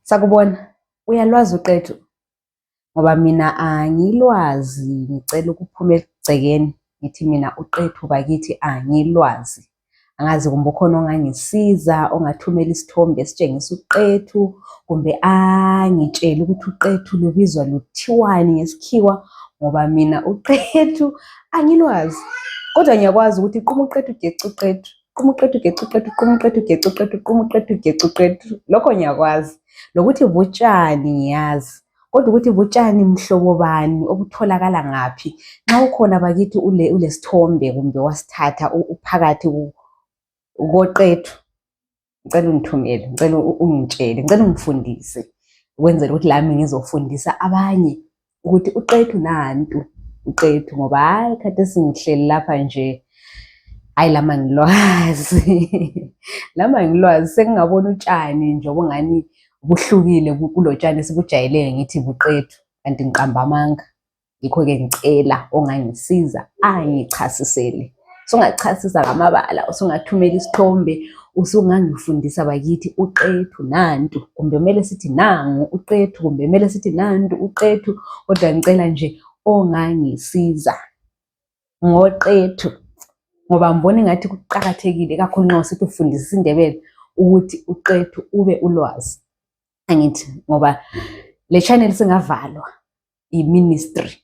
Sakubona, uyalwazi uqethu? Ngoba mina angilwazi, ngicela ukuphuma egcekeni ngithi mina uqethu bakithi angilwazi. Angazi kumbe ukhona ongangisiza, ongathumela isithombe esitshengisa uqethu, kumbe angitshele ukuthi uqethu lubizwa luthiwani ngesikhiwa, ngoba mina uqethu angilwazi. Kodwa ngiyakwazi ukuthi quma uqethu gece uqethu, quma uqethu gece uqethu, quma uqethu gece uqethu, quma uqethu gece uqethu. Lokho ngiyakwazi. Nokuthi butshani ngiyazi. Kodwa ukuthi butshani mhlobo bani, obutholakala ngaphi? Nxa ukhona bakithi ulesithombe kumbe wasithatha uphakathi koqethu, ngicela ungithumele, ngicela ungitshele, ngicela ungifundise, ukwenzela ukuthi lami ngizofundisa abanye ukuthi uqethu nantu uqethu. Ngoba hayi khathesi ngihleli lapha nje, hayi lami angilwazi. Lami angilwazi, sengingabona utshani nje obungani buhlukile kulotshani esibujayeleyo ngithi buqethu, kanti ngiqamba amanga. Yikho-ke ngicela ongangisiza angichasisele. Usungachaza ngamabala, usungathumela isithombe, usungangifundisa bakithi uqethu nantu, kumbe kumele sithi nangu uqethu, kumbe kumele sithi nantu uqethu. Kodwa ngicela nje ongangisiza ngoqethu, ngoba ngibona engathi kuqakathekile kakhulu nxa usithi ufundisa isiNdebele ukuthi uqethu ube ulwazi. Angithi ngoba le channel singavalwa i-ministry.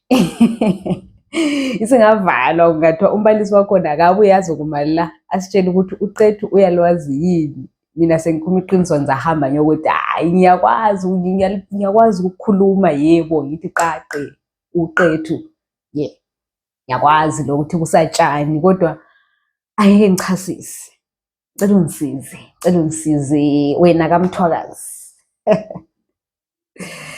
Isingavalwa, kungathiwa umbalisi wakhona akabuye azokuma la asitshele ukuthi uqethu uyalwazi yini. Mina sengikhuluma iqiniso, ngizahamba ngiyokuthi hayi ngiyakwazi ukukhuluma, yebo ngithi qaqe uqethu, ngiyakwazi lokuthi kusatshani, kodwa angeke ngichasise. Cela ungisize, cela ungisize wena kaMthwakazi.